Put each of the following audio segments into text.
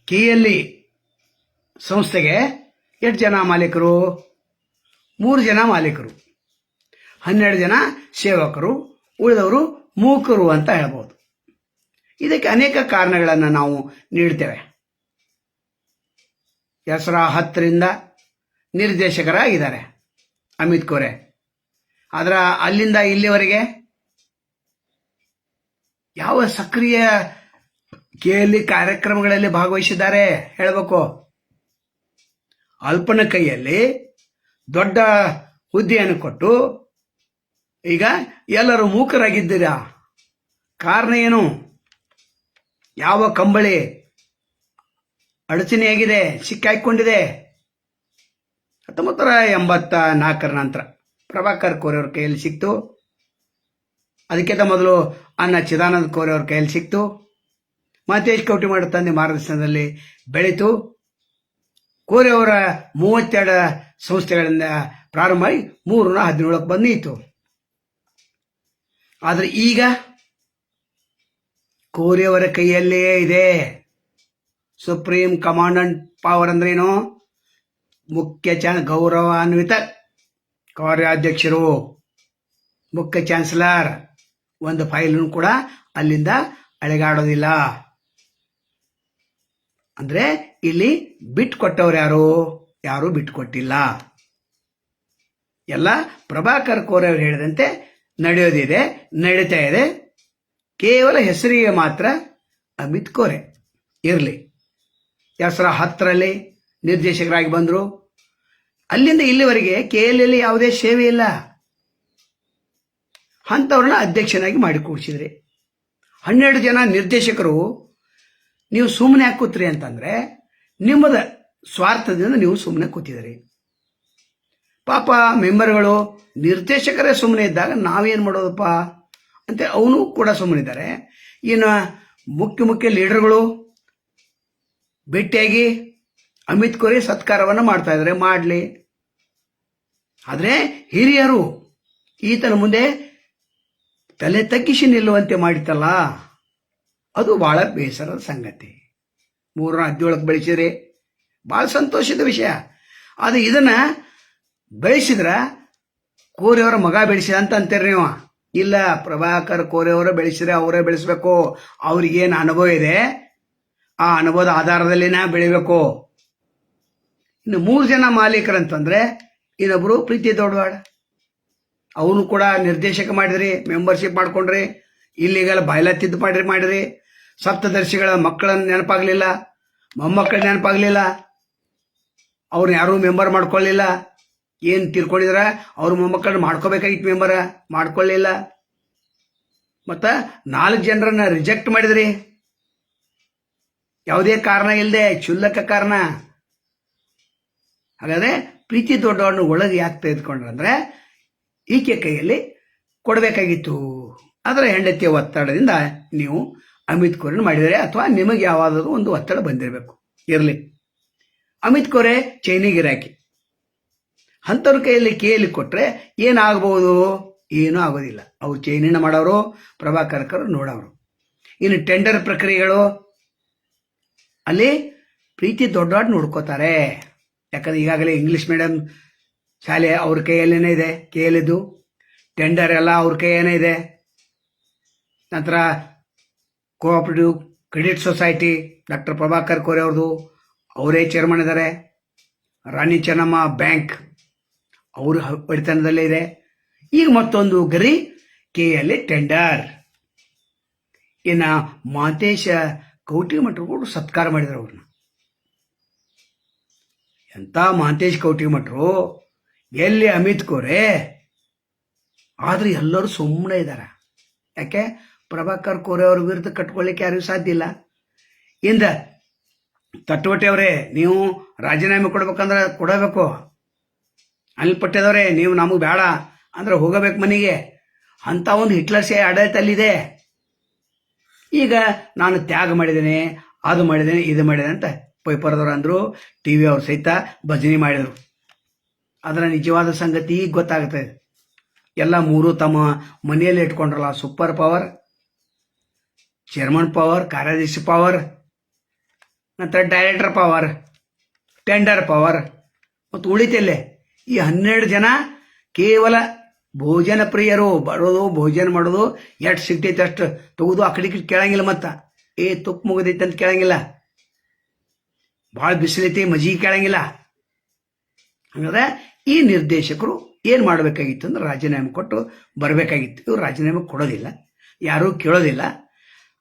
KLE ಸಂಸ್ಥೆಗೆ ಎಷ್ಟು ಜನ ಮಾಲೀಕರು? 3 ಜನ ಮಾಲೀಕರು, 12 ಜನ ಸೇವಕರು, ಉಳಿದವರು ಮೂಕರು ಅಂತ ಹೇಳ್ಬೋದು. ಇದಕ್ಕೆ ಅನೇಕ ಕಾರಣಗಳನ್ನು ನಾವು ನೀಡ್ತೇವೆ. 2010ರಿಂದ ನಿರ್ದೇಶಕರಾಗಿದ್ದಾರೆ ಅಮಿತ್ ಖೋರೆ. ಆದ್ರ ಅಲ್ಲಿಂದ ಇಲ್ಲಿವರೆಗೆ ಯಾವ ಸಕ್ರಿಯ KLE ಕಾರ್ಯಕ್ರಮಗಳಲ್ಲಿ ಭಾಗವಹಿಸಿದ್ದಾರೆ ಹೇಳಬೇಕು. ಅಲ್ಪನ ಕೈಯಲ್ಲಿ ದೊಡ್ಡ ಹುದ್ದೆಯನ್ನು ಕೊಟ್ಟು ಈಗ ಎಲ್ಲರೂ ಮೂಕರಾಗಿದ್ದೀರಾ. ಕಾರಣ ಏನು? ಯಾವ ಕಂಬಳಿ ಅಡಚಣೆಯಾಗಿದೆ, ಸಿಕ್ಕಾಕೊಂಡಿದೆ? 1984 ನಂತರ ಪ್ರಭಾಕರ್ ಕೋರೆ ಅವ್ರ ಕೈಯಲ್ಲಿ ಸಿಕ್ತು. ಅದಕ್ಕಿಂತ ಮೊದಲು ಅಣ್ಣ ಚಿದಾನಂದ ಕೋರೆ ಅವ್ರ ಕೈಯಲ್ಲಿ ಸಿಕ್ತು. ಮಹೇಶ್ ಕೌಟಿಮಠ ತಂದೆ ಮಾರ್ಗದರ್ಶನದಲ್ಲಿ ಬೆಳೀತು. ಕೋರೆ ಅವರ 32 ಸಂಸ್ಥೆಗಳಿಂದ ಪ್ರಾರಂಭ ಆಗಿ 317 ಬಂದಿತ್ತು. ಆದರೆ ಈಗ ಕೋರೆ ಅವರ ಕೈಯಲ್ಲೇ ಇದೆ ಸುಪ್ರೀಂ ಕಮಾಂಡೆಂಟ್ ಪವರ್. ಅಂದ್ರೇನು? ಮುಖ್ಯ ಗೌರವಾನ್ವಿತ ಕಾರ್ಯಾಧ್ಯಕ್ಷರು, ಮುಖ್ಯ ಚಾನ್ಸಲರ್. ಒಂದು ಫೈಲ್ ಕೂಡ ಅಲ್ಲಿಂದ ಅಳೆಗಾಡೋದಿಲ್ಲ. ಅಂದ್ರೆ ಇಲ್ಲಿ ಬಿಟ್ಕೊಟ್ಟವ್ರು ಯಾರು ಬಿಟ್ಕೊಟ್ಟಿಲ್ಲ. ಎಲ್ಲ ಪ್ರಭಾಕರ್ ಕೋರೆ ಅವರು ಹೇಳಿದಂತೆ ನಡೆಯೋದಿದೆ, ನಡೀತಾ ಇದೆ. ಕೇವಲ ಹೆಸರಿಗೆ ಮಾತ್ರ ಅಮಿತ್ ಖೋರೆ ಇರಲಿ. 2010ರಲ್ಲಿ ನಿರ್ದೇಶಕರಾಗಿ ಬಂದರು. ಅಲ್ಲಿಂದ ಇಲ್ಲಿವರೆಗೆ KLEಯಲ್ಲಿ ಯಾವುದೇ ಸೇವೆ ಇಲ್ಲ. ಅಂಥವ್ರನ್ನ ಅಧ್ಯಕ್ಷನಾಗಿ ಮಾಡಿ ಕೂಡಿಸಿದ್ರಿ. 12 ಜನ ನಿರ್ದೇಶಕರು. ನೀವು ಸುಮ್ಮನೆ ಯಾಕೆ ಕೂತ್ರಿ ಅಂತಂದ್ರೆ ನಿಮ್ಮದ ಸ್ವಾರ್ಥದಿಂದ ನೀವು ಸುಮ್ಮನೆ ಕೂತಿದ್ರಿ. ಪಾಪ ಮೆಂಬರ್ಗಳು, ನಿರ್ದೇಶಕರೇ ಸುಮ್ಮನೆ ಇದ್ದಾಗ ನಾವೇನು ಮಾಡೋದಪ್ಪ ಅಂತ ಅವನು ಕೂಡ ಸುಮ್ಮನಿದ್ದಾರೆ. ಇನ್ನು ಮುಖ್ಯ ಲೀಡರ್ಗಳು ಭೇಟಿಯಾಗಿ ಅಮಿತ್ ಖೋರೆ ಸತ್ಕಾರವನ್ನು ಮಾಡ್ತಾ ಇದ್ದಾರೆ, ಮಾಡಲಿ. ಆದರೆ ಹಿರಿಯರು ಈತನ ಮುಂದೆ ತಲೆ ತಗ್ಗಿಸಿ ನಿಲ್ಲುವಂತೆ ಮಾಡಿತಲ್ಲ, ಅದು ಬಹಳ ಬೇಸರದ ಸಂಗತಿ. 317 ಬೆಳೆಸಿದ್ರೆ ಬಹಳ ಸಂತೋಷದ ವಿಷಯ. ಆದರೆ ಇದನ್ನ ಬೆಳೆಸಿದ್ರ ಕೋರೆ ಅವರ ಮಗ ಬೆಳೆಸಿದ ಅಂತ ಅಂತೀರಿ ನೀವು. ಇಲ್ಲ, ಪ್ರಭಾಕರ್ ಕೋರೆ ಅವರ ಬೆಳೆಸಿದ್ರೆ ಅವರೇ ಬೆಳೆಸಬೇಕು. ಅವ್ರಿಗೇನು ಅನುಭವ ಇದೆ, ಆ ಅನುಭವದ ಆಧಾರದಲ್ಲಿನ ಬೆಳಿಬೇಕು. ಇನ್ನು 3 ಜನ ಮಾಲೀಕರಂತಂದ್ರೆ ಇನ್ನೊಬ್ರು ಪ್ರೀತಿ ದೊಡ್ಡವಾಡ. ಅವನು ಕೂಡ ನಿರ್ದೇಶಕ ಮಾಡಿದ್ರಿ, ಮೆಂಬರ್ಶಿಪ್ ಮಾಡ್ಕೊಂಡ್ರಿ, ಇಲ್ಲಿಗೆಲ್ಲ ಬಾಯ್ಲತ್ತಿದ್ದು ಮಾಡಿದ್ರಿ. ಸಪ್ತದರ್ಶಿಗಳ ಮಕ್ಕಳನ್ನ ನೆನಪಾಗ್ಲಿಲ್ಲ, ಮೊಮ್ಮಕ್ಕಳ ನೆನಪಾಗ್ಲಿಲ್ಲ, ಅವ್ರನ್ನ ಯಾರೂ ಮೆಂಬರ್ ಮಾಡ್ಕೊಳ್ಳಿಲ್ಲ. ಏನ್ ತೀರ್ಕೊಂಡಿದ್ರ ಅವ್ರ ಮೊಮ್ಮಕ್ಕಳನ್ನ ಮಾಡ್ಕೋಬೇಕಾಗಿತ್ತು, ಮೆಂಬರ್ ಮಾಡ್ಕೊಳ್ಳಿಲ್ಲ. ಮತ್ತ 4 ಜನರನ್ನ ರಿಜೆಕ್ಟ್ ಮಾಡಿದ್ರಿ, ಯಾವುದೇ ಕಾರಣ ಇಲ್ಲದೆ, ಕ್ಷುಲ್ಲಕ ಕಾರಣ. ಹಾಗಾದ್ರೆ ಪ್ರೀತಿ ದೊಡ್ಡವರನ್ನು ಒಳಗೆ ಯಾಕೆ ತೆಗೆದುಕೊಂಡ್ರಂದ್ರೆ ಈಕೆ ಕೈಯಲ್ಲಿ ಕೊಡಬೇಕಾಗಿತ್ತು. ಅದರ ಹೆಂಡತಿಯ ಒತ್ತಡದಿಂದ ನೀವು ಅಮಿತ್ ಖೋರೆ ಮಾಡಿದರೆ, ಅಥವಾ ನಿಮಗೆ ಯಾವಾದರೂ ಒಂದು ಒತ್ತಡ ಬಂದಿರಬೇಕು. ಇರಲಿ, ಅಮಿತ್ ಖೋರೆ ಚೈನಿ ಗಿರಾಕಿ. ಅಂಥವ್ರ ಕೈಯಲ್ಲಿ KLE ಕೊಟ್ರೆ ಏನಾಗಬಹುದು? ಏನೂ ಆಗೋದಿಲ್ಲ. ಅವ್ರು ಚೈನಿನ ಮಾಡೋರು, ಪ್ರಭಾಕರ್ ನೋಡೋರು. ಇನ್ನು ಟೆಂಡರ್ ಪ್ರಕ್ರಿಯೆಗಳು ಅಲ್ಲಿ ಪ್ರೀತಿ ದೊಡ್ಡ ನೋಡ್ಕೋತಾರೆ. ಯಾಕಂದ್ರೆ ಈಗಾಗಲೇ ಇಂಗ್ಲಿಷ್ ಮೀಡಿಯಂ ಶಾಲೆ ಅವ್ರ ಕೈಯಲ್ಲೇನೇ ಇದೆ. KLEದು ಟೆಂಡರ್ ಎಲ್ಲ ಅವ್ರ ಕೈಯೇನೇ ಇದೆ. ನಂತರ cooperative credit society doctor Prabhakar Kore ಅವ್ರದ್ದು, ಅವರೇ ಚೇರ್ಮನ್ ಇದ್ದಾರೆ. ರಾಣಿ ಚೆನ್ನಮ್ಮ ಬ್ಯಾಂಕ್ ಅವ್ರ ಒಡೆತನದಲ್ಲೇ ಇದೆ. ಈಗ ಮತ್ತೊಂದು ಗರಿ KLE ಟೆಂಡರ್. ಇನ್ನು ಮಹೇಶ್ ಕೌಟಿಮಠರು ಸತ್ಕಾರ ಮಾಡಿದ್ರು ಅವ್ರನ್ನ. ಎಂತ ಮಹೇಶ್ ಕೌಟಿಮಠರು, ಎಲ್ಲಿ ಅಮಿತ್ ಖೋರೆ. ಆದ್ರೆ ಎಲ್ಲರೂ ಸುಮ್ಮನೆ ಇದ್ದಾರೆ. ಯಾಕೆ? ಪ್ರಭಾಕರ್ ಕೋರೆ ಅವ್ರ ವಿರುದ್ಧ ಕಟ್ಕೊಳ್ಳಿಕ್ಕೆ ಯಾರಿಗೂ ಸಾಧ್ಯ ಇಲ್ಲ. ಇಂದ ತಟ್ಟವಟೆ ಅವರೇ, ನೀವು ರಾಜೀನಾಮೆ ಕೊಡ್ಬೇಕಂದ್ರೆ ಕೊಡಬೇಕು. ಅನಿಲ್ ಪಟ್ಟೆದವರೇ, ನೀವು ನಮಗೆ ಬೇಡ ಅಂದ್ರೆ ಹೋಗಬೇಕು ಮನೆಗೆ. ಅಂತ ಒಂದು ಹಿಟ್ಲರ್ ಶೇ ಆಡಳಿತ ಅಲ್ಲಿದೆ. ಈಗ ನಾನು ತ್ಯಾಗ ಮಾಡಿದ್ದೇನೆ, ಅದು ಮಾಡಿದ್ದೇನೆ, ಇದು ಮಾಡಿದ್ದೇನೆ ಅಂತ ಪೇಪರ್ದವ್ರು ಅಂದ್ರು. TV ಅವ್ರು ಸಹಿತ ಭಜನೆ ಮಾಡಿದರು. ಅದರ ನಿಜವಾದ ಸಂಗತಿ ಈಗ ಗೊತ್ತಾಗುತ್ತೆ. ಎಲ್ಲ 3 ತಮ್ಮ ಮನೆಯಲ್ಲಿ ಇಟ್ಕೊಂಡ್ರಲ್ಲ, ಸೂಪರ್ ಪವರ್, ಚೇರ್ಮನ್ ಪವರ್, ಕಾರ್ಯದರ್ಶಿ ಪವರ್, ನಂತರ ಡೈರೆಕ್ಟರ್ ಪವರ್, ಟೆಂಡರ್ ಪವರ್ ಮತ್ತು ಉಳಿತಲ್ಲೇ ಈ 12 ಜನ ಕೇವಲ ಭೋಜನ ಪ್ರಿಯರು. ಬರೋದು ಭೋಜನ ಮಾಡೋದು ಎಷ್ಟು ಸಿಗ್ತೈತೆ ಅಷ್ಟು ತಗೋದು, ಆ ಕಡೆ ಕೇಳಂಗಿಲ್ಲ. ಮತ್ತು ತುಪ್ಪ ಮುಗಿದೈತೆ ಅಂತ ಕೇಳಂಗಿಲ್ಲ, ಭಾಳ ಬಿಸಿಲೈತಿ ಮಜ್ಜಿಗೆ ಕೇಳಂಗಿಲ್ಲ. ಹಾಗಾದ್ರೆ ಈ ನಿರ್ದೇಶಕರು ಏನು ಮಾಡಬೇಕಾಗಿತ್ತು ಅಂದ್ರೆ ರಾಜೀನಾಮೆ ಕೊಟ್ಟು ಬರಬೇಕಾಗಿತ್ತು. ಇವರು ರಾಜೀನಾಮೆ ಕೊಡೋದಿಲ್ಲ, ಯಾರೂ ಕೇಳೋದಿಲ್ಲ.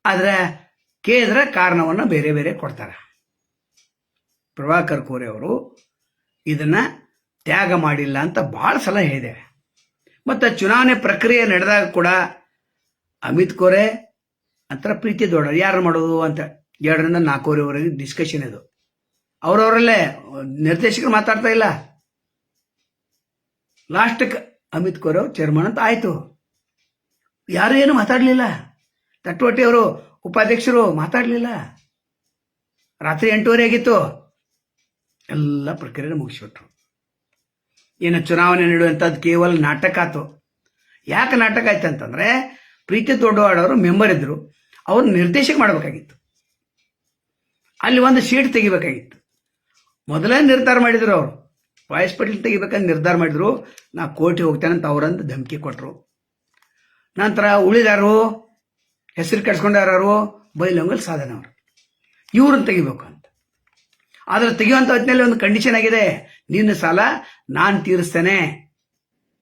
ಆದರೆ ಕೇಳಿದ್ರೆ ಕಾರಣವನ್ನು ಬೇರೆ ಬೇರೆ ಕೊಡ್ತಾರೆ. ಪ್ರಭಾಕರ್ ಕೋರೆ ಅವರು ಇದನ್ನು ತ್ಯಾಗ ಮಾಡಿಲ್ಲ ಅಂತ ಭಾಳ ಸಲ ಹೇಳಿದೆ. ಮತ್ತು ಚುನಾವಣೆ ಪ್ರಕ್ರಿಯೆ ನಡೆದಾಗ ಕೂಡ ಅಮಿತ್ ಕೋರೆ ಅಂತರ ಪ್ರೀತಿ ದೊಡ್ಡ ಯಾರು ಮಾಡೋದು ಅಂತ 2ರಿಂದ 4ವರೆಗೆ ಡಿಸ್ಕಷನ್ ಇದು. ಅವರವರಲ್ಲೇ ನಿರ್ದೇಶಕರು ಮಾತಾಡ್ತಾ ಇಲ್ಲ. ಲಾಸ್ಟಕ್ಕೆ ಅಮಿತ್ ಕೋರೆ ಅವರು ಚೇರ್ಮನ್ ಅಂತ ಆಯಿತು. ಯಾರು ಏನು ಮಾತಾಡಲಿಲ್ಲ. ತಟ್ಟೋಟಿ ಅವರು ಉಪಾಧ್ಯಕ್ಷರು ಮಾತಾಡಲಿಲ್ಲ. ರಾತ್ರಿ 8:30 ಆಗಿತ್ತು. ಎಲ್ಲ ಪ್ರಕ್ರಿಯೆ ಮುಗಿಸ್ಬಿಟ್ರು. ಇನ್ನು ಚುನಾವಣೆ ನಡೆಯುವಂಥದ್ದು ಕೇವಲ ನಾಟಕ ಆಯ್ತು. ಯಾಕೆ ನಾಟಕ ಆಯ್ತು ಅಂತಂದರೆ ಪ್ರೀತಿ ದೊಡ್ಡವಾಡ್ ಅವರು ಮೆಂಬರ್ ಇದ್ದರು, ಅವ್ರು ನಿರ್ದೇಶಕ ಮಾಡಬೇಕಾಗಿತ್ತು. ಅಲ್ಲಿ ಒಂದು ಸೀಟ್ ತೆಗಿಬೇಕಾಗಿತ್ತು. ಮೊದಲೇ ನಿರ್ಧಾರ ಮಾಡಿದ್ರು ಅವರು, ವಾಯ್ಸ್ ಪಟೇಲ್ ತೆಗಿಬೇಕಂತ ನಿರ್ಧಾರ ಮಾಡಿದ್ರು. ನಾ ಕೋರ್ಟಿಗೆ ಹೋಗ್ತೇನೆ ಅಂತ ಅವರಂದು ಧಮಕಿ ಕೊಟ್ಟರು. ನಂತರ ಉಳಿದಾರು ಹೆಸರು ಕಟ್ಸ್ಕೊಂಡಾರು ಬೈಲೊಂಗಲ್ ಸಾಧನ ಅವರು, ಇವ್ರನ್ನ ತೆಗಿಬೇಕು ಅಂತ. ಆದರೆ ತೆಗೆಯುವಂಥ ಹೊತ್ತಿನಲ್ಲಿ ಒಂದು ಕಂಡೀಷನ್ ಆಗಿದೆ, ನಿನ್ನ ಸಾಲ ನಾನು ತೀರಿಸ್ತೇನೆ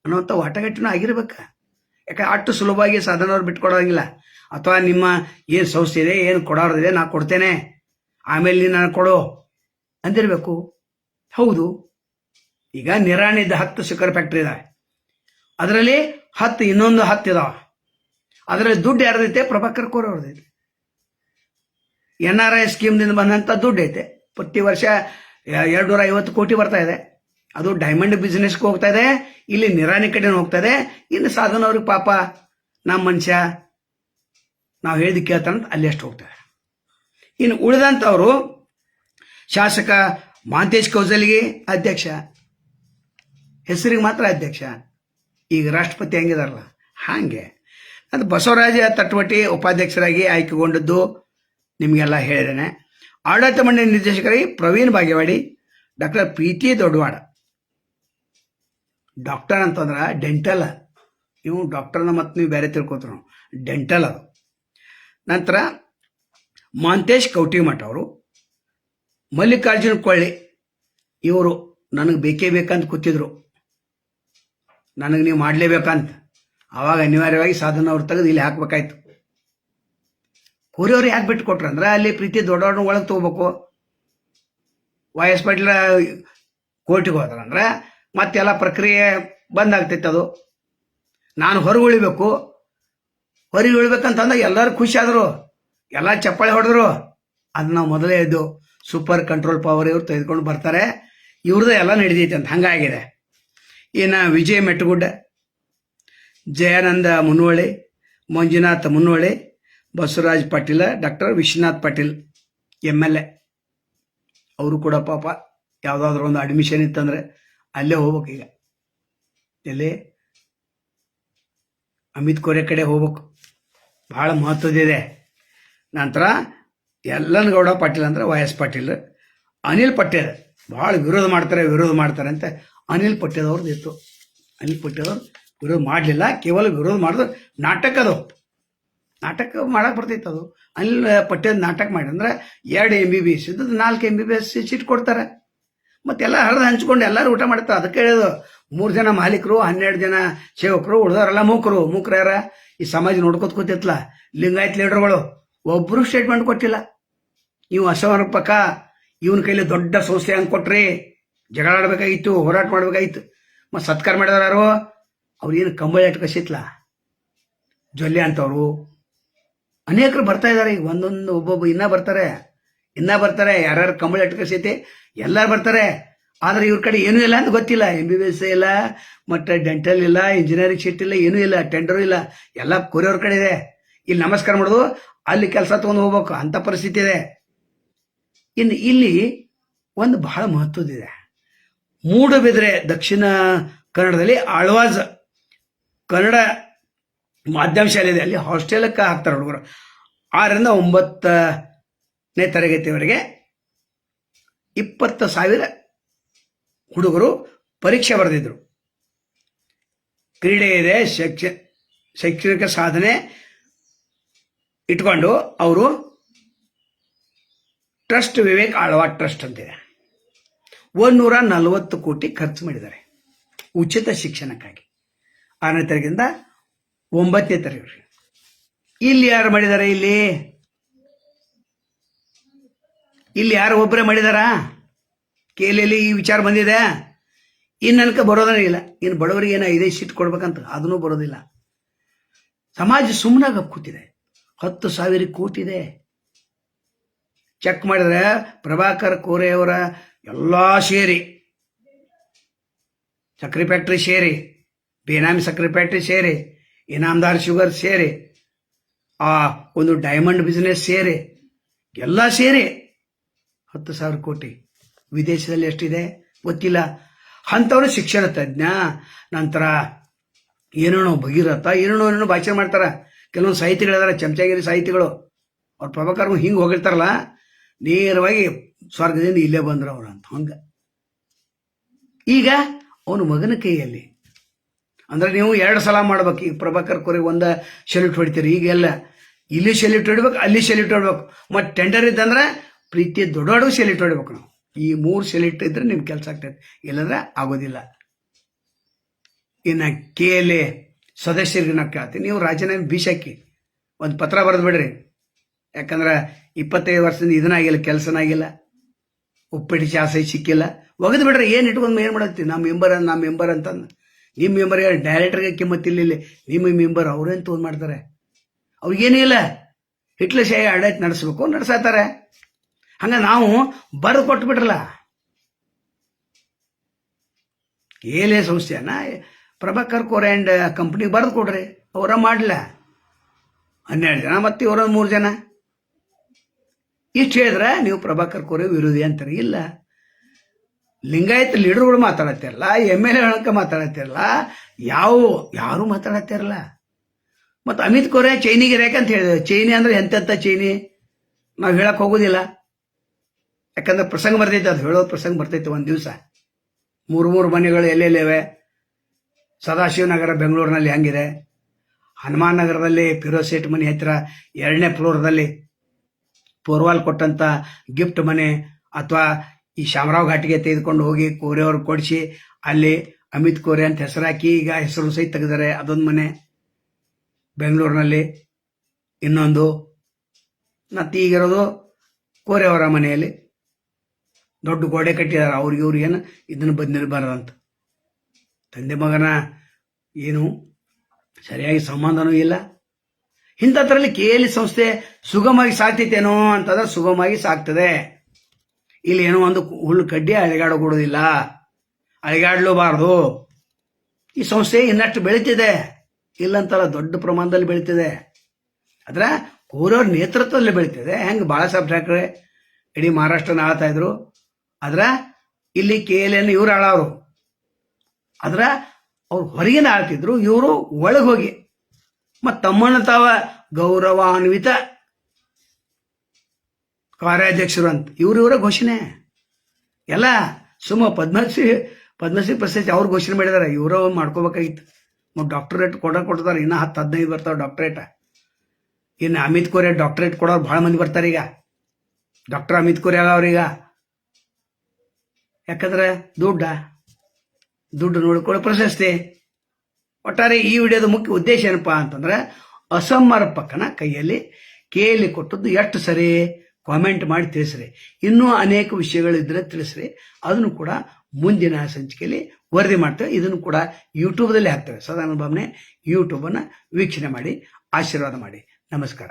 ಅನ್ನುವಂಥ ವಾಟಗಟ್ಟಿನೂ ಆಗಿರ್ಬೇಕು. ಯಾಕೆ ಅಷ್ಟು ಸುಲಭವಾಗಿ ಸಾಧನವ್ರು ಬಿಟ್ಕೊಡೋಂಗಿಲ್ಲ. ಅಥವಾ ನಿಮ್ಮ ಏನು ಸಂಸ್ಥೆ ಇದೆ, ಏನು ಕೊಡೋದಿದೆ, ನಾ ಕೊಡ್ತೇನೆ, ಆಮೇಲೆ ನೀನು ನಾನು ಕೊಡು ಅಂದಿರಬೇಕು. ಹೌದು, ಈಗ ನಿರಾಣಿದ್ದ 10 ಶುಗರ್ ಫ್ಯಾಕ್ಟ್ರಿ ಇದಾವೆ, ಅದರಲ್ಲಿ 10 ಇನ್ನೊಂದು 10 ಇದಾವೆ. ಅದರಲ್ಲಿ ದುಡ್ಡು ಯಾರ್ದೈತೆ? ಪ್ರಭಾಕರ್ ಕೋರೆ ಅವ್ರದೈತೆ. NRI ಸ್ಕೀಮ್ದಿಂದ ಬಂದಂಥ ದುಡ್ಡು ಐತೆ. ಪ್ರತಿ ವರ್ಷ 250 ಕೋಟಿ ಬರ್ತಾ ಇದೆ. ಅದು ಡೈಮಂಡ್ ಬಿಸ್ನೆಸ್ಗೆ ಹೋಗ್ತಾ ಇದೆ, ಇಲ್ಲಿ ನಿರಾಣಿ ಕಡೆ ಹೋಗ್ತಾ ಇದೆ. ಇನ್ನು ಸಾಧನ ಅವ್ರಿಗೆ ಪಾಪ ನಮ್ಮ ಮನುಷ್ಯ ನಾವು ಹೇಳಿದ ಕೇಳ್ತಾನಂತ ಅಲ್ಲಿ ಅಷ್ಟು ಹೋಗ್ತಾರೆ. ಇನ್ನು ಉಳಿದಂಥವರು ಶಾಸಕ ಮಹಾಂತೇಶ್ ಕೌಜಲ್ಗಿ ಅಧ್ಯಕ್ಷ, ಹೆಸರಿಗೆ ಮಾತ್ರ ಅಧ್ಯಕ್ಷ. ಈಗ ರಾಷ್ಟ್ರಪತಿ ಹಂಗಿದಾರಲ್ಲ ಹಾಗೆ. ಅದು ಬಸವರಾಜ ತಟ್ವಟಿ ಉಪಾಧ್ಯಕ್ಷರಾಗಿ ಆಯ್ಕೆಗೊಂಡದ್ದು ನಿಮಗೆಲ್ಲ ಹೇಳಿದ್ದೇನೆ. ಆಡಳಿತ ಮಂಡಳಿ ನಿರ್ದೇಶಕರಾಗಿ ಪ್ರವೀಣ್ ಬಾಗೇವಾಡಿ, ಡಾಕ್ಟರ್ ಪ್ರೀತಿ ದೊಡ್ಡವಾಡ. ಡಾಕ್ಟರ್ ಅಂತಂದ್ರೆ ಡೆಂಟಲ್, ಇವು ಡಾಕ್ಟರ್ನ ಮತ್ತು ನೀವು ಬೇರೆ ತಿಳ್ಕೊತಾರೆ, ಡೆಂಟಲ್ ಅದು. ನಂತರ ಮಹಾಂತೇಶ್ ಕೌಟಿಮಠ ಅವರು, ಮಲ್ಲಿಕಾರ್ಜುನ್ ಕೊಳ್ಳಿ ಇವರು ನನಗೆ ಬೇಕೇ ಬೇಕಂತ ಕೂತಿದ್ರು, ನನಗೆ ನೀವು ಮಾಡಲೇಬೇಕಂತ. ಆವಾಗ ಅನಿವಾರ್ಯವಾಗಿ ಸಾಧನ ಅವ್ರು ತೆಗೆದು ಇಲ್ಲಿ ಹಾಕ್ಬೇಕಾಯ್ತು. ಕೋರೆಯವ್ರು ಯಾಕೆ ಬಿಟ್ಟು ಕೊಟ್ರು ಅಂದ್ರೆ ಅಲ್ಲಿ ಪ್ರೀತಿ ದೊಡ್ಡವ್ರನ್ನ ಒಳಗೆ ತೊಗೋಬೇಕು. YS ಪಾಟೀಲ್ ಕೋರ್ಟಿಗೆ ಹೋದ್ರಂದ್ರೆ ಮತ್ತೆಲ್ಲ ಪ್ರಕ್ರಿಯೆ ಬಂದಾಗ್ತೈತೆ. ಅದು ನಾನು ಹೊರಗೆ ಉಳಿಬೇಕು, ಹೊರಗೆ ಉಳಿಬೇಕಂತಂದಾಗ ಎಲ್ಲರೂ ಖುಷಿ ಆದರು, ಎಲ್ಲ ಚಪ್ಪಾಳೆ ಹೊಡೆದ್ರು. ಅದು ನಾವು ಮೊದಲೇ ಇದ್ದು ಸೂಪರ್ ಕಂಟ್ರೋಲ್ ಪವರ್ ಇವ್ರು ತೆಗೆದುಕೊಂಡು ಬರ್ತಾರೆ, ಇವ್ರದ್ದು ಎಲ್ಲ ನಡೆದೈತೆ ಅಂತ ಹಂಗಾಗಿದೆ. ಇನ್ನು ವಿಜಯ್ ಮೆಟ್ಟಗುಡ್ಡ, ಜಯಾನಂದ ಮುನ್ನೋಳಿ, ಮಂಜುನಾಥ್ ಮುನ್ನೋಳಿ, ಬಸವರಾಜ್ ಪಾಟೀಲ, ಡಾಕ್ಟರ್ ವಿಶ್ವನಾಥ್ ಪಾಟೀಲ್ MLA ಅವರು ಕೂಡ ಪಾಪ ಯಾವುದಾದ್ರೂ ಒಂದು ಅಡ್ಮಿಷನ್ ಇತ್ತಂದರೆ ಅಲ್ಲೇ ಹೋಗ್ಬೇಕು. ಈಗ ಎಲ್ಲಿ ಅಮಿತ್ ಕೋರೆ ಕಡೆ ಹೋಗ್ಬೇಕು, ಭಾಳ ಮಹತ್ವದಿದೆ. ನಂತರ ಯಲ್ಲನಗೌಡ ಪಾಟೀಲ್ ಅಂದ್ರೆ YS ಪಾಟೀಲ್, ಅನಿಲ್ ಪಟೇಲ್ ಭಾಳ ವಿರೋಧ ಮಾಡ್ತಾರೆ ಅಂತ ಅನಿಲ್ ಪಟೇಲ್ ಅವ್ರದ್ದು ಇತ್ತು. ಅನಿಲ್ ಪಟೇಲ್ ಅವ್ರು ವಿರೋಧ ಮಾಡಲಿಲ್ಲ, ಕೇವಲ ವಿರೋಧ ಮಾಡಿದ್ರೆ ನಾಟಕ ನಾಟಕ ಮಾಡಕ್ಕೆ ಬರ್ತೈತೆ. ಅದು ಅನಿಲ್ ಪಟೇಲ್ ನಾಟಕ ಮಾಡಿ ಅಂದ್ರೆ 2 MBBS ಇದ್ದದ್ದು 4 MBBS ಸೀಟ್ ಕೊಡ್ತಾರೆ. ಮತ್ತೆಲ್ಲ ಹರಿದು ಹಂಚ್ಕೊಂಡು ಎಲ್ಲರೂ ಊಟ ಮಾಡ್ತಾರೆ. ಅದಕ್ಕೆ ಹೇಳೋದು 3 ಜನ ಮಾಲೀಕರು, 12 ಜನ ಸೇವಕರು, ಉಳಿದವರೆಲ್ಲ ಮೂಕರು ಯಾರ ಈ ಸಮಾಜ ನೋಡ್ಕೋತ ಕೂತಿತ್ತಲ್ಲ, ಲಿಂಗಾಯತ್ ಲೀಡರ್ಗಳು ಒಬ್ಬರು ಸ್ಟೇಟ್ಮೆಂಟ್ ಕೊಟ್ಟಿಲ್ಲ. ನೀವು ಅಸಮರ್ಪಕ, ಇವನ ಕೈಲಿ ದೊಡ್ಡ ಸಂಸ್ಥೆ ಹಂಗೆ ಕೊಟ್ರಿ, ಜಗಳ ಆಡಬೇಕಾಗಿತ್ತು, ಹೋರಾಟ ಮಾಡಬೇಕಾಗಿತ್ತು. ಮತ್ತು ಸತ್ಕಾರ ಮಾಡಿದವರು ಅವ್ರು ಏನು ಕಂಬಳಿ ಇಟ್ಕೊಸಿತ್ಲ, ಜೊಲ್ಲೆ ಅಂತವ್ರು ಅನೇಕರು ಬರ್ತಾ ಇದ್ದಾರೆ. ಈಗ ಒಬ್ಬೊಬ್ಬ ಇನ್ನೂ ಬರ್ತಾರೆ, ಯಾರ್ಯಾರು ಕಂಬಳಿ ಇಟ್ಕೊಸೈತಿ ಎಲ್ಲರೂ ಬರ್ತಾರೆ. ಆದರೆ ಇವ್ರ ಕಡೆ ಏನೂ ಇಲ್ಲ ಅಂತ ಗೊತ್ತಿಲ್ಲ. MBBS ಇಲ್ಲ, ಮತ್ತು ಡೆಂಟಲ್ ಇಲ್ಲ, ಇಂಜಿನಿಯರಿಂಗ್ ಸೀಟ್ ಇಲ್ಲ, ಏನೂ ಇಲ್ಲ, ಟೆಂಡರು ಇಲ್ಲ, ಎಲ್ಲ ಕೋರೆಯವ್ರ ಕಡೆ ಇದೆ. ಇಲ್ಲಿ ನಮಸ್ಕಾರ ಮಾಡೋದು, ಅಲ್ಲಿ ಕೆಲಸ ತೊಗೊಂಡು ಹೋಗ್ಬೇಕು ಅಂಥ ಪರಿಸ್ಥಿತಿ ಇದೆ. ಇನ್ನು ಇಲ್ಲಿ ಒಂದು ಬಹಳ ಮಹತ್ವದಿದೆ. ಮೂಡಬಿದ್ರೆ ದಕ್ಷಿಣ ಕನ್ನಡದಲ್ಲಿ ಆಳ್ವಾಜ್ ಕನ್ನಡ ಮಾಧ್ಯಮ ಶಾಲೆ ಇದೆ, ಅಲ್ಲಿ ಹಾಸ್ಟೆಲಕ್ಕೆ ಹಾಕ್ತಾರೆ ಹುಡುಗರು. 6ರಿಂದ 9ನೇ ತರಗತಿವರೆಗೆ 20,000 ಹುಡುಗರು ಪರೀಕ್ಷೆ ಬರೆದಿದ್ರು. ಕ್ರೀಡೆ ಇದೆ, ಶೈಕ್ಷಣಿಕ ಸಾಧನೆ ಇಟ್ಕೊಂಡು ಅವರು ಟ್ರಸ್ಟ್, ವಿವೇಕ್ ಆಳ್ವಾ ಟ್ರಸ್ಟ್ ಅಂತಿದೆ, 140 ಕೋಟಿ ಖರ್ಚು ಮಾಡಿದ್ದಾರೆ ಉಚಿತ ಶಿಕ್ಷಣಕ್ಕಾಗಿ. 6ನೇ ತರಗತಿಯಿಂದ 9ನೇ ತರಗತಿ. ಇಲ್ಲಿ ಯಾರು ಮಾಡಿದ್ದಾರೆ? ಇಲ್ಲಿ ಯಾರು ಒಬ್ಬರೇ ಮಾಡಿದಾರ? ಕೇಳಿಯಲ್ಲಿ ಈ ವಿಚಾರ ಬಂದಿದೆ. ಇನ್ನು ನನಗೆ ಬರೋದೇ ಇಲ್ಲ. ಇನ್ನು ಬಡವರಿಗೆ ಏನೋ 5 ಸೀಟ್ ಕೊಡ್ಬೇಕಂತ ಅದನ್ನೂ ಬರೋದಿಲ್ಲ. ಸಮಾಜ ಸುಮ್ಮನಾಗ ಕೂತಿದೆ. 10,000 ಕೋಟಿ ಇದೆ. ಚೆಕ್ ಮಾಡಿದ್ರೆ ಪ್ರಭಾಕರ್ ಕೋರೆ ಅವರ ಎಲ್ಲ ಸೇರಿ, ಸಕ್ಕರೆ ಫ್ಯಾಕ್ಟ್ರಿ ಸೇರಿ, ಬೇನಾಮಿ ಸಕ್ಕರೆ ಫ್ಯಾಕ್ಟ್ರಿ ಸೇರಿ, ಇನಾಮದಾರ್ ಶುಗರ್ ಸೇರಿ, ಆ ಒಂದು ಡೈಮಂಡ್ ಬಿಸ್ನೆಸ್ ಸೇರಿ, ಎಲ್ಲ ಸೇರಿ 10,000 ಕೋಟಿ. ವಿದೇಶದಲ್ಲಿ ಎಷ್ಟಿದೆ ಗೊತ್ತಿಲ್ಲ. ಅಂಥವ್ರು ಶಿಕ್ಷಣ ತಜ್ಞ, ನಂತರ ಏನೇನೋ ಭಗೀರಥ, ಏನೇನೋ ಭಾಷೆ ಮಾಡ್ತಾರ. ಕೆಲವೊಂದು ಸಾಹಿತಿಗಳಿದಾರೆ, ಚಮಚಾಗಿರಿ ಸಾಹಿತಿಗಳು. ಅವ್ರ ಪ್ರಭಾಕರ್ ಹಿಂಗೆ ಹೋಗಿರ್ತಾರಲ್ಲ, ನೇರವಾಗಿ ಸ್ವರ್ಗದಿಂದ ಇಲ್ಲೇ ಬಂದ್ರು ಅವ್ರು ಅಂತ. ಹಂಗ ಈಗ ಅವನ ಮಗನ ಕೈಯಲ್ಲಿ ಅಂದ್ರೆ ನೀವು 2 ಸಲ ಮಾಡ್ಬೇಕು. ಈಗ ಪ್ರಭಾಕರ್ ಕೋರೆ ಒಂದ ಸೆಲ್ಯೂಟ್ ಹೊಡಿತೀರಿ. ಈಗೆಲ್ಲ ಇಲ್ಲಿ ಸೆಲ್ಯೂಟ್ ಹೊಡಿಬೇಕು, ಅಲ್ಲಿ ಸೆಲ್ಯೂಟ್ ಹೊಡ್ಬೇಕು. ಮತ್ತು ಟೆಂಡರ್ ಇದ್ದಂದ್ರೆ ಪ್ರೀತಿ ದೊಡ್ಡ ಸೆಲ್ಯೂಟ್ ಹೊಡಿಬೇಕು. ನಾವು ಈ 3 ಸೆಲ್ಯೂಟ್ ಇದ್ರೆ ನಿಮ್ ಕೆಲಸ ಆಗ್ತೈತೆ, ಇಲ್ಲಂದ್ರೆ ಆಗೋದಿಲ್ಲ. ಇನ್ನು KLA ಸದಸ್ಯರಿಗೆ ನಾವು ಕೇಳ್ತೀವಿ, ನೀವು ರಾಜೀನಾಮೆ ಬೀಸಾಕಿ ಒಂದು ಪತ್ರ ಬರೆದು ಬಿಡ್ರಿ. ಯಾಕಂದ್ರೆ 25 ವರ್ಷದಿಂದ ಇದನ್ನಾಗಿಲ್ಲ, ಕೆಲಸನಾಗಿಲ್ಲ, ಉಪ್ಪಿಟ್ಟು ಚಾಸೈ ಸಿಕ್ಕಿಲ್ಲ, ಒಗದು ಬಿಡ್ರಿ. ಏನು ಇಟ್ಕೊಂಡು ಏನು ಮಾಡತ್ತೀವಿ? ನಮ್ಮ ಮೆಂಬರ್ ಅಂತ. ನಿಮ್ಮ ಮೆಂಬರ್ ಯಾರು? ಡೈರೆಕ್ಟರ್ಗೆ ಕಿಮ್ಮತ್ತಿಲ್ಲ. ನಿಮ್ಮ ಮೆಂಬರ್ ಅವ್ರೇನು ತೊಗೊಂಡು ಮಾಡ್ತಾರೆ? ಅವ್ರಿಗೇನಿಲ್ಲ, ಹಿಟ್ಲರ್ ಶಾಹಿ ಆಡಳಿತ ನಡೆಸ್ಬೇಕು, ನಡೆಸತ್ತಾರೆ. ಹಂಗ ನಾವು ಬರೆದು ಕೊಟ್ಟು ಬಿಡ್ರಲ್ಲ. KLA ಸಂಸ್ಥೆಯನ್ನ ಪ್ರಭಾಕರ್ ಕೋರೆ ಅಂಡ್ ಕಂಪ್ನಿಗೆ ಬರೆದು ಕೊಡ್ರಿ, ಅವರ ಮಾಡಲ. 12 ಜನ ಮತ್ತೆ ಇವರ 3 ಜನ. ಇಷ್ಟು ಹೇಳಿದ್ರೆ ನೀವು ಪ್ರಭಾಕರ್ ಕೋರೆ ವಿರೋಧಿ ಅಂತಾರೆ. ಇಲ್ಲ, ಲಿಂಗಾಯತ ಲೀಡರ್ಗಳು ಮಾತಾಡತ್ತಿರಲ್ಲ, MLA ಹೇಳಕ್ಕೆ ಮಾತಾಡತ್ತಿರಲ್ಲ, ಯಾರು ಮಾತಾಡತ್ತಿರಲ್ಲ. ಮತ್ತು ಅಮಿತ್ ಕೋರೆ ಚೈನಿಗೆ ಯಾಕಂತ ಹೇಳಿದೆ. ಚೈನಿ ಅಂದ್ರೆ ಎಂತೆಂಥ ಚೈನಿ ನಾವು ಹೇಳಕ್ ಹೋಗೋದಿಲ್ಲ. ಯಾಕಂದ್ರೆ ಪ್ರಸಂಗ ಬರ್ತೈತೆ, ಅದು ಹೇಳೋ ಪ್ರಸಂಗ ಬರ್ತೈತೆ. ಒಂದು ದಿವಸ 3 ಮನೆಗಳು ಎಲ್ಲೆಲ್ಲಿವೆ. ಸದಾಶಿವನಗರ ಬೆಂಗಳೂರಿನಲ್ಲಿ ಹಂಗಿದೆ. ಹನುಮಾನ್ ನಗರದಲ್ಲಿ ಫಿರೋಜ್ ಸೇಠ್ ಮನೆ ಹತ್ತಿರ 2ನೇ ಫ್ಲೋರ್ದಲ್ಲಿ ಪೋರ್ವಾಲ್ ಕೊಟ್ಟಂತ ಗಿಫ್ಟ್ ಮನೆ, ಅಥವಾ ಈ ಶಾಮರಾವ್ ಘಾಟಿಗೆ ತೆಗೆದುಕೊಂಡು ಹೋಗಿ ಕೋರೆ ಅವ್ರು ಕೊಡಿಸಿ ಅಲ್ಲಿ ಅಮಿತ್ ಕೋರೆ ಅಂತ ಹೆಸರಾಕಿ ಈಗ ಹೆಸರು ಸಹಿತ ತೆಗೆದಾರೆ. ಅದೊಂದು ಮನೆ ಬೆಂಗಳೂರಿನಲ್ಲಿ. ಇನ್ನೊಂದು ಮತ್ತೆ ಈಗಿರೋದು ಕೋರೆ ಅವರ ಮನೆಯಲ್ಲಿ ದೊಡ್ಡ ಗೋಡೆ ಕಟ್ಟಿದ್ದಾರೆ. ಅವ್ರಿಗೇನು ಇದನ್ನು ಬಂದಿರಬಾರ್ದಂತ. ತಂದೆ ಮಗನ ಏನು ಸರಿಯಾಗಿ ಸಂಬಂಧನೂ ಇಲ್ಲ. ಇಂಥದ್ರಲ್ಲಿ KLA ಸಂಸ್ಥೆ ಸುಗಮವಾಗಿ ಸಾಕ್ತೈತೇನೋ ಅಂತಂದ್ರೆ ಸುಗಮವಾಗಿ ಸಾಕ್ತದೆ. ಇಲ್ಲಿ ಏನೋ ಒಂದು ಹುಲ್ಲು ಕಡ್ಡಿ ಅಳಿಗಾಡೋದಿಲ್ಲ, ಅಳಿಗಾಡ್ಲೂಬಾರ್ದು. ಈ ಸಂಸ್ಥೆ ಇನ್ನಷ್ಟು ಬೆಳೀತಿದೆ, ಇಲ್ಲಂತಲ್ಲ, ದೊಡ್ಡ ಪ್ರಮಾಣದಲ್ಲಿ ಬೆಳೀತಿದೆ. ಅದ್ರ ಕೋರೆಯವ್ರ ನೇತೃತ್ವದಲ್ಲಿ ಬೆಳೀತಿದೆ. ಹೆಂಗೆ ಬಾಳಾ ಸಾಹೇಬ್ ಠಾಕ್ರೆ ಇಡೀ ಮಹಾರಾಷ್ಟ್ರನ ಆಳ್ತಾ ಇದ್ರು, ಅದ್ರ ಇಲ್ಲಿ KLA ಇವ್ರು ಆಳವ್ರು. ಅದ್ರ ಅವ್ರು ಹೊರಗಿನ ಆಳ್ತಿದ್ರು, ಇವರು ಒಳಗೆ ಹೋಗಿ ಮತ್ತು ತಮ್ಮನ್ನ ತಾವ ಗೌರವಾನ್ವಿತ ಕಾರ್ಯಾಧ್ಯಕ್ಷರು ಅಂತ ಇವರ ಘೋಷಣೆ ಎಲ್ಲ. ಸುಮ್ಮ ಪದ್ಮಶ್ರೀ ಪ್ರಶಸ್ತಿ ಅವ್ರು ಘೋಷಣೆ ಮಾಡಿದಾರೆ. ಇವರ ಮಾಡ್ಕೋಬೇಕಾಗಿತ್ತು. ಮತ್ತು ಡಾಕ್ಟರೇಟ್ ಕೊಡ್ತಾರೆ. ಇನ್ನೂ 10-15 ಬರ್ತಾವೆ ಡಾಕ್ಟರೇಟ್. ಇನ್ನು ಅಮಿತ್ ಕೋರೆ ಡಾಕ್ಟರೇಟ್ ಕೊಡೋರು ಭಾಳ ಮಂದಿ ಬರ್ತಾರೆ ಈಗ. ಡಾಕ್ಟರ್ ಅಮಿತ್ ಕೋರೆ ಅವ್ರೀಗ. ಯಾಕಂದ್ರೆ ದುಡ್ಡು ನೋಡಿಕೊಳ್ಳೋ ಪ್ರಶಸ್ತಿ. ಒಟ್ಟಾರೆ ಈ ವಿಡಿಯೋದ ಮುಖ್ಯ ಉದ್ದೇಶ ಏನಪ್ಪಾ ಅಂತಂದ್ರೆ, ಅಸಮರ್ಪಕನ ಕೈಯಲ್ಲಿ KLA ಕೊಟ್ಟದ್ದು ಎಷ್ಟು ಸರಿ ಕಾಮೆಂಟ್ ಮಾಡಿ ತಿಳಿಸ್ರಿ. ಇನ್ನೂ ಅನೇಕ ವಿಷಯಗಳಿದ್ರೆ ತಿಳಿಸ್ರಿ. ಅದನ್ನು ಕೂಡ ಮುಂದಿನ ಸಂಚಿಕೆಯಲ್ಲಿ ವರದಿ ಮಾಡ್ತೇವೆ. ಇದನ್ನು ಕೂಡ ಯೂಟ್ಯೂಬ್ದಲ್ಲಿ ಹಾಕ್ತೇವೆ. ಸದಾನಂದ ಭಾವನೆ ಯೂಟ್ಯೂಬನ್ನು ವೀಕ್ಷಣೆ ಮಾಡಿ ಆಶೀರ್ವಾದ ಮಾಡಿ. ನಮಸ್ಕಾರ.